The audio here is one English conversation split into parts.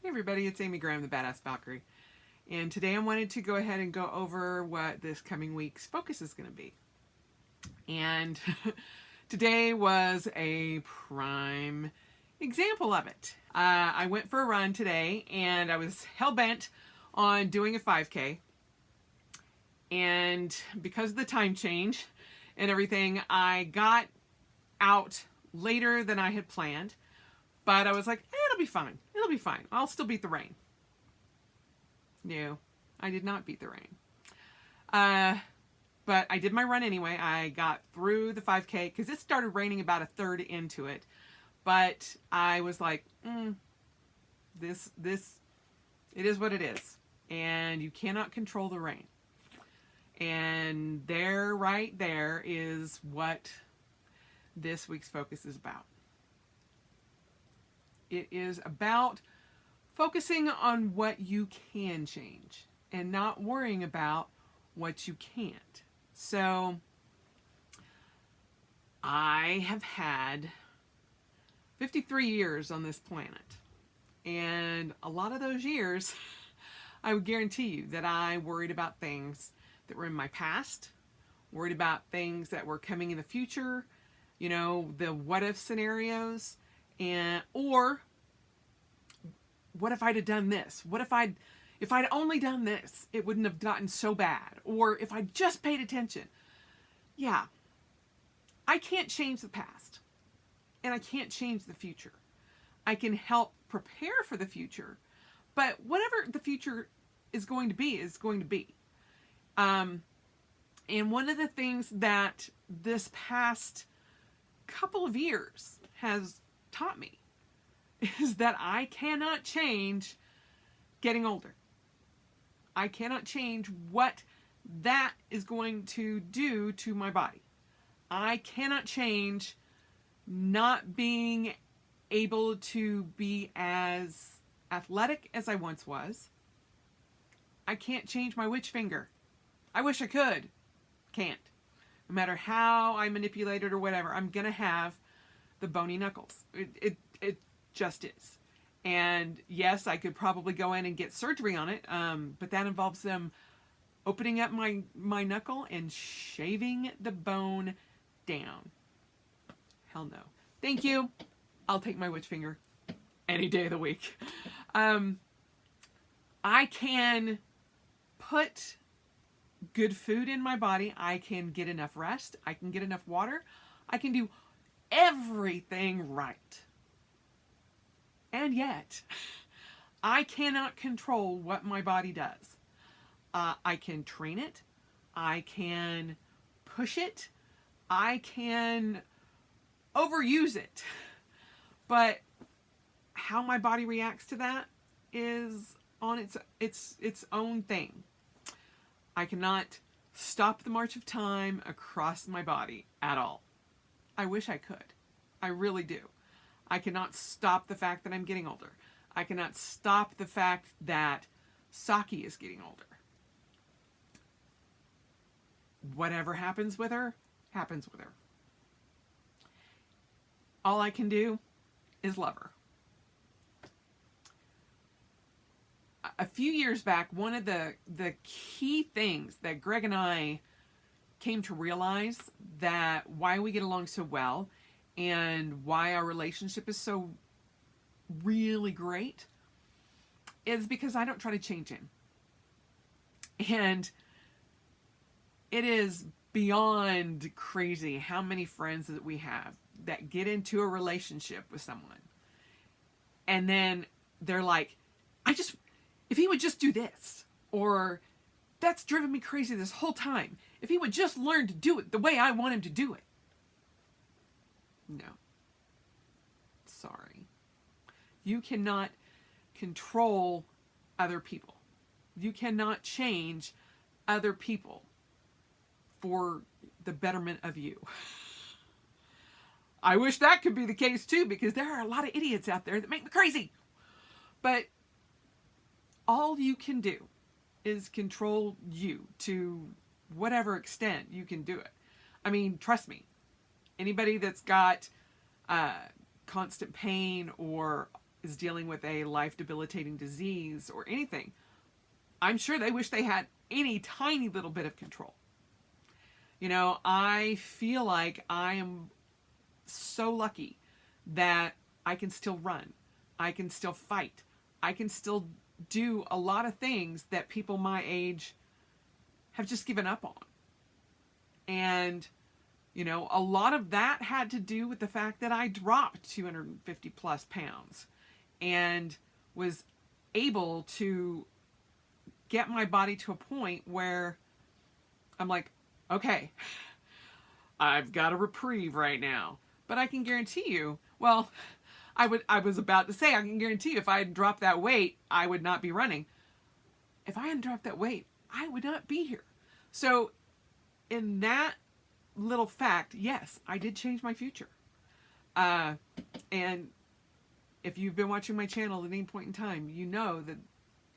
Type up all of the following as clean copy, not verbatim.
Hey everybody, it's Amy Graham, the Badass Valkyrie. And today I wanted to go ahead and go over what this coming week's focus is going to be. And today was a prime example of it. I went for a run today and I was hell-bent on doing a 5K. And because of the time change and everything, I got out later than I had planned. But I was like, it'll be fine. It'll be fine. I'll still beat the rain. No, I did not beat the rain. But I did my run anyway. I got through the 5K because it started raining about a third into it. But I was like, this, it is what it is. And you cannot control the rain. And right there is what this week's focus is about. It is about focusing on what you can change and not worrying about what you can't. So I have had 53 years on this planet. And a lot of those years, I would guarantee you that I worried about things that were in my past, worried about things that were coming in the future, you know, the what if scenarios. Or what if I'd have done this? What if I'd only done this, it wouldn't have gotten so bad. Or if I just paid attention. Yeah, I can't change the past and I can't change the future. I can help prepare for the future, but whatever the future is going to be is going to be. And one of the things that this past couple of years has taught me is that I cannot change getting older. I cannot change what that is going to do to my body. I cannot change not being able to be as athletic as I once was. I can't change my witch finger. I wish I could. Can't. No matter how I manipulate it or whatever, I'm going to have the bony knuckles. It just is. And yes, I could probably go in and get surgery on it, but that involves them opening up my knuckle and shaving the bone down. Hell no. Thank you. I'll take my witch finger any day of the week. I can put good food in my body. I can get enough rest. I can get enough water. I can do everything right. And yet, I cannot control what my body does. I can train it. I can push it. I can overuse it. But how my body reacts to that is on its own thing. I cannot stop the march of time across my body at all. I wish I could. I really do. I cannot stop the fact that I'm getting older. I cannot stop the fact that Saki is getting older. Whatever happens with her, happens with her. All I can do is love her. A few years back, one of the key things that Greg and I came to realize that why we get along so well and why our relationship is so really great is because I don't try to change him. And it is beyond crazy how many friends that we have that get into a relationship with someone and then they're like, if he would just do this, or that's driven me crazy this whole time. If he would just learn to do it the way I want him to do it. No. Sorry. You cannot control other people. You cannot change other people for the betterment of you. I wish that could be the case too, because there are a lot of idiots out there that make me crazy. But all you can do is control you to whatever extent you can do it. I mean, trust me, anybody that's got constant pain or is dealing with a life debilitating disease or anything, I'm sure they wish they had any tiny little bit of control. You know, I feel like I am so lucky that I can still run. I can still fight. I can still do a lot of things that people my age have just given up on. And, you know, a lot of that had to do with the fact that I dropped 250 plus pounds and was able to get my body to a point where I'm like, okay, I've got a reprieve right now. But I can guarantee you, well, I was about to say, I can guarantee you if I had dropped that weight, I would not be running. If I hadn't dropped that weight, I would not be here. So in that little fact, yes, I did change my future. And if you've been watching my channel at any point in time, you know that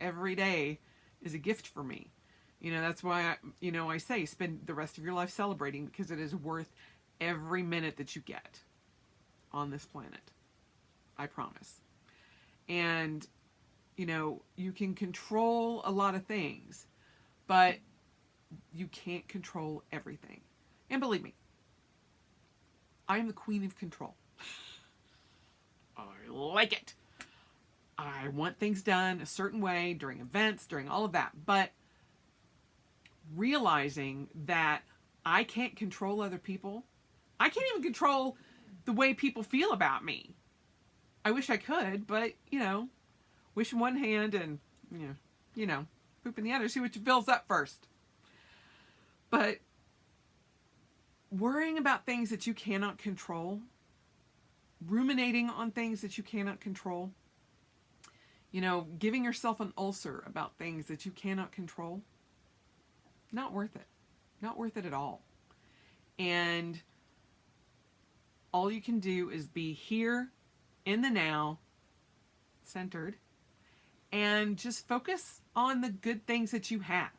every day is a gift for me. You know, that's why I say spend the rest of your life celebrating, because it is worth every minute that you get on this planet. I promise. And, you know, you can control a lot of things, but you can't control everything. And believe me, I am the queen of control. I like it. I want things done a certain way during events, during all of that. But realizing that I can't control other people, I can't even control the way people feel about me. I wish I could, but, you know, wish in one hand and, poop in the other. See what fills up first. But worrying about things that you cannot control, ruminating on things that you cannot control, you know, giving yourself an ulcer about things that you cannot control, not worth it. Not worth it at all. And all you can do is be here in the now, centered, and just focus on the good things that you have.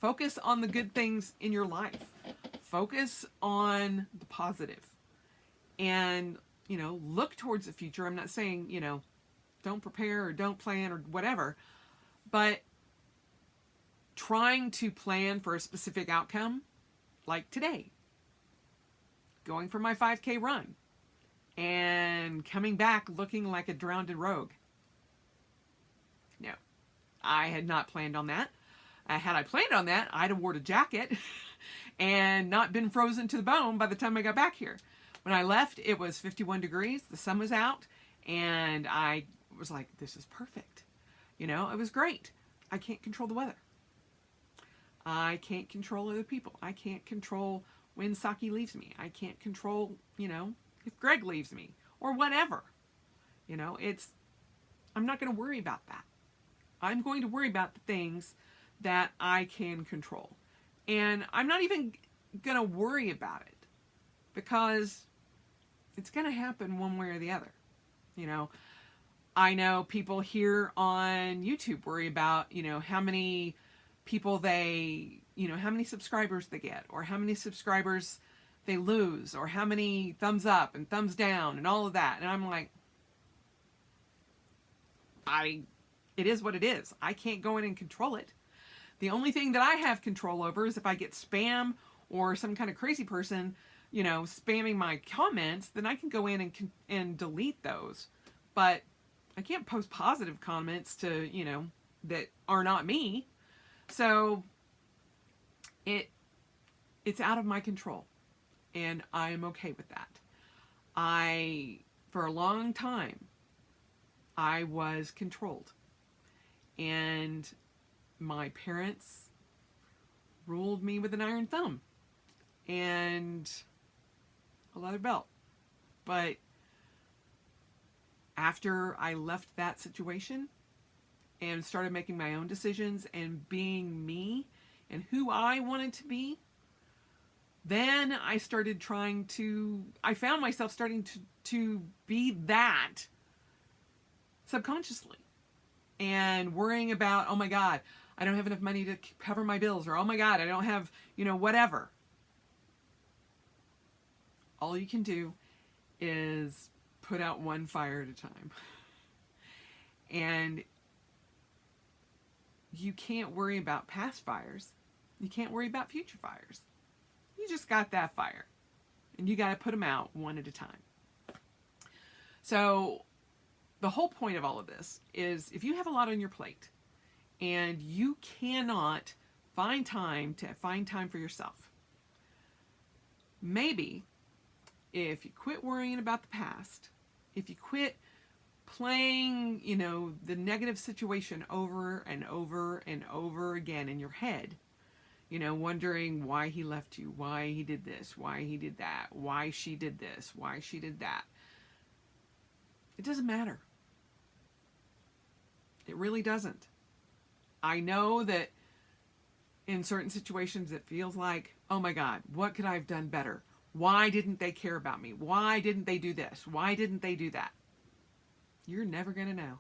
Focus on the good things in your life. Focus on the positive. And, you know, look towards the future. I'm not saying, you know, don't prepare or don't plan or whatever, but trying to plan for a specific outcome, like today, going for my 5K run and coming back looking like a drowned rogue. No, I had not planned on that. Had I planned on that, I'd have worn a jacket and not been frozen to the bone by the time I got back here. When I left, it was 51 degrees, the sun was out, and I was like, this is perfect. You know, it was great. I can't control the weather. I can't control other people. I can't control when Saki leaves me. I can't control, you know, if Greg leaves me or whatever. You know, I'm not going to worry about that. I'm going to worry about the things that I can control. And I'm not even going to worry about it because it's going to happen one way or the other. You know, I know people here on YouTube worry about, you know, how many people how many subscribers they get, or how many subscribers they lose, or how many thumbs up and thumbs down and all of that. And I'm like, it is what it is. I can't go in and control it. The only thing that I have control over is if I get spam or some kind of crazy person, you know, spamming my comments, then I can go in and delete those. But I can't post positive comments to, you know, that are not me. So it's out of my control, and I'm okay with that. For a long time, I was controlled, and my parents ruled me with an iron thumb and a leather belt. But after I left that situation and started making my own decisions and being me and who I wanted to be, then I found myself starting to be that subconsciously and worrying about, oh my God, I don't have enough money to cover my bills, or oh my God, I don't have, you know, whatever. All you can do is put out one fire at a time. And you can't worry about past fires. You can't worry about future fires. You just got that fire. And you got to put them out one at a time. So the whole point of all of this is if you have a lot on your plate and you cannot find time for yourself, maybe if you quit worrying about the past, if you quit playing, the negative situation over and over and over again in your head, wondering why he left you, why he did this, why he did that, why she did this, why she did that. It doesn't matter. It really doesn't. I know that in certain situations it feels like, oh my God, what could I have done better? Why didn't they care about me? Why didn't they do this? Why didn't they do that? You're never going to know.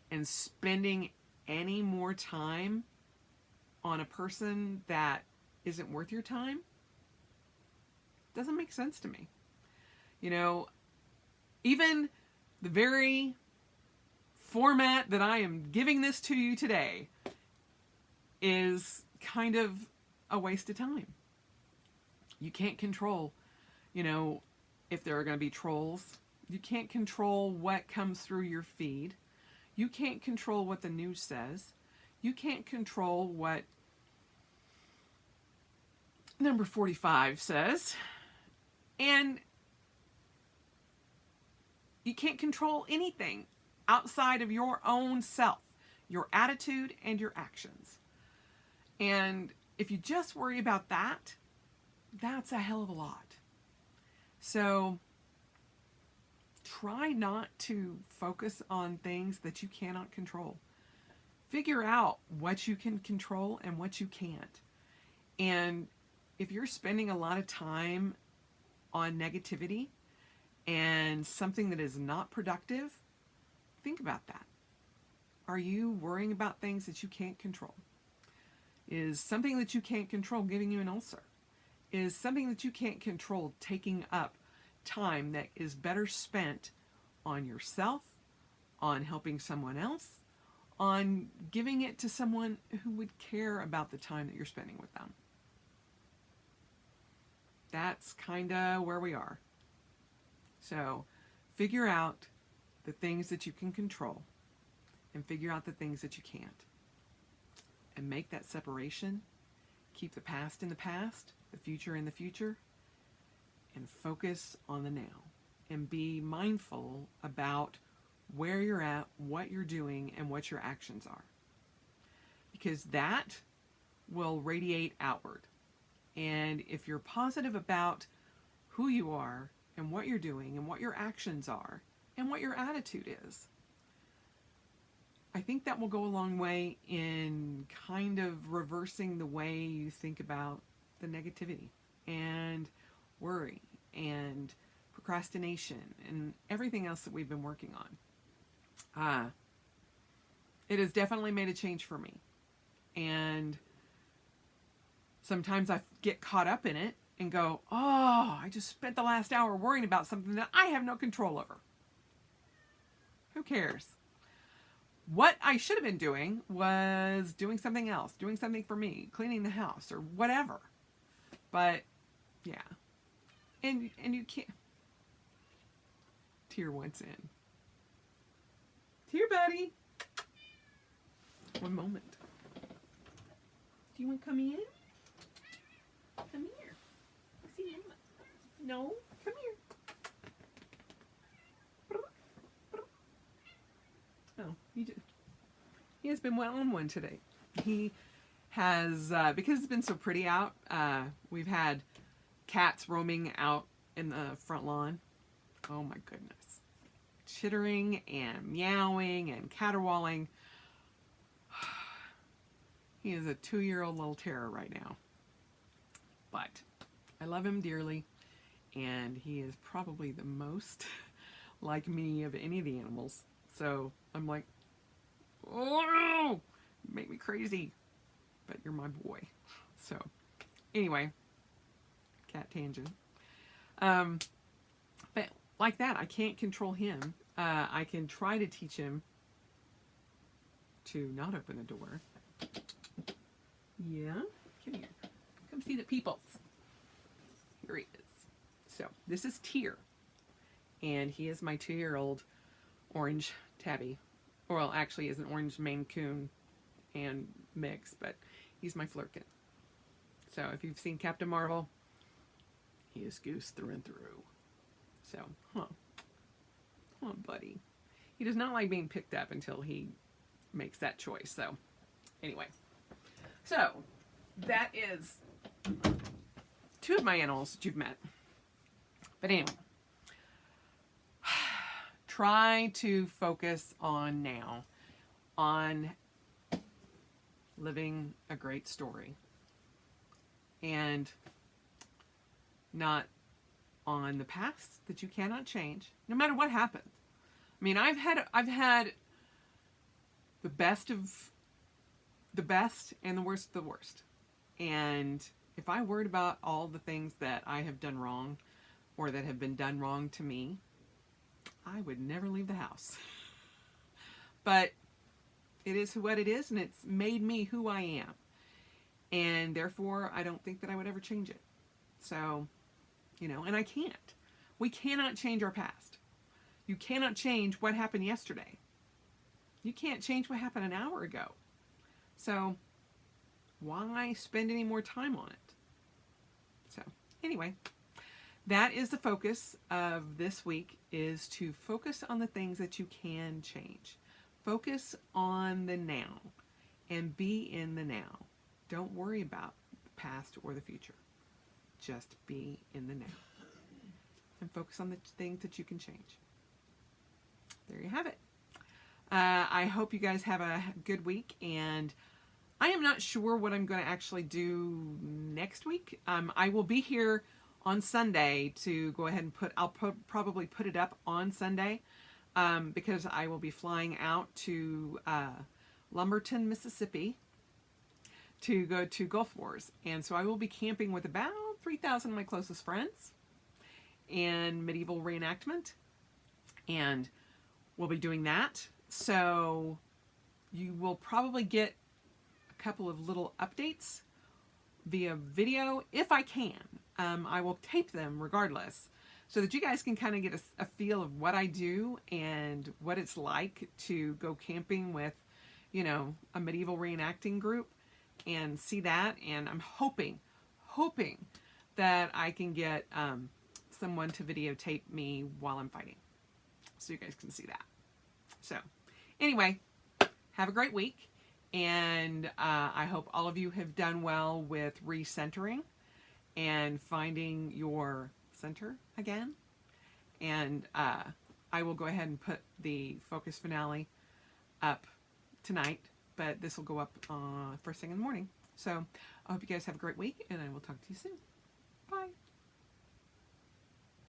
And spending any more time on a person that isn't worth your time doesn't make sense to me. Even the very format that I am giving this to you today is kind of a waste of time. You can't control, if there are going to be trolls. You can't control what comes through your feed. You can't control what the news says. You can't control what number 45 says. And you can't control anything outside of your own self, your attitude and your actions. And if you just worry about that, that's a hell of a lot. So try not to focus on things that you cannot control. Figure out what you can control and what you can't. And if you're spending a lot of time on negativity and something that is not productive, think about that. Are you worrying about things that you can't control? Is something that you can't control giving you an ulcer? Is something that you can't control taking up time that is better spent on yourself, on helping someone else, on giving it to someone who would care about the time that you're spending with them? That's kind of where we are. So figure out the things that you can control and figure out the things that you can't. And make that separation. Keep the past in the past, the future in the future, and focus on the now. And be mindful about where you're at, what you're doing, and what your actions are. Because that will radiate outward. And if you're positive about who you are and what you're doing and what your actions are and what your attitude is, I think that will go a long way in kind of reversing the way you think about the negativity and worry and procrastination and everything else that we've been working on. It has definitely made a change for me. And sometimes I get caught up in it and go, oh, I just spent the last hour worrying about something that I have no control over. Who cares? What I should have been doing was doing something else, doing something for me, cleaning the house or whatever. But yeah. And you can't. Tear wants in. Tear, buddy. One moment. Do you want to come in? Come here. I see Mama. No, come here. Oh, he has been well on one today. He has, because it's been so pretty out, we've had cats roaming out in the front lawn. Oh my goodness. Chittering and meowing and caterwauling. He is a 2-year-old little terror right now. But I love him dearly, and he is probably the most like me of any of the animals. So I'm like, oh, you make me crazy, but you're my boy. So anyway, cat tangent. But like that, I can't control him. I can try to teach him to not open the door. Yeah, come here. Come see the peoples. Here he is. So this is Tyr, and he is my 2-year-old orange tabby. Well, actually, is an orange Maine Coon and mix, but he's my Flurkin. So if you've seen Captain Marvel, he is Goose through and through. So, buddy. He does not like being picked up until he makes that choice. So, anyway. So, that is 2 of my animals that you've met. But anyway, try to focus on now, on living a great story, and not on the past that you cannot change, no matter what happens. I mean, I've had the best of the best and the worst of the worst. And if I worried about all the things that I have done wrong or that have been done wrong to me, I would never leave the house. But it is what it is, and it's made me who I am. And therefore, I don't think that I would ever change it. So, and I can't. We cannot change our past. You cannot change what happened yesterday. You can't change what happened an hour ago. So, why spend any more time on it? So, anyway, that is the focus of this week, is to focus on the things that you can change. Focus on the now and be in the now. Don't worry about the past or the future. Just be in the now. And focus on the things that you can change. There you have it. I hope you guys have a good week, and I am not sure what I'm going to actually do next week. I will be here on Sunday to go ahead and I'll probably put it up on Sunday, because I will be flying out to Lumberton, Mississippi to go to Gulf Wars. And so I will be camping with about 3,000 of my closest friends and medieval reenactment. And we'll be doing that. So you will probably get a couple of little updates via video if I can. I will tape them regardless, so that you guys can kind of get a feel of what I do and what it's like to go camping with, a medieval reenacting group and see that. And I'm hoping that I can get someone to videotape me while I'm fighting, so you guys can see that. So anyway, have a great week. And I hope all of you have done well with recentering and finding your center again. And I will go ahead and put the focus finale up tonight, but this will go up first thing in the morning. So I hope you guys have a great week, and I will talk to you soon. Bye.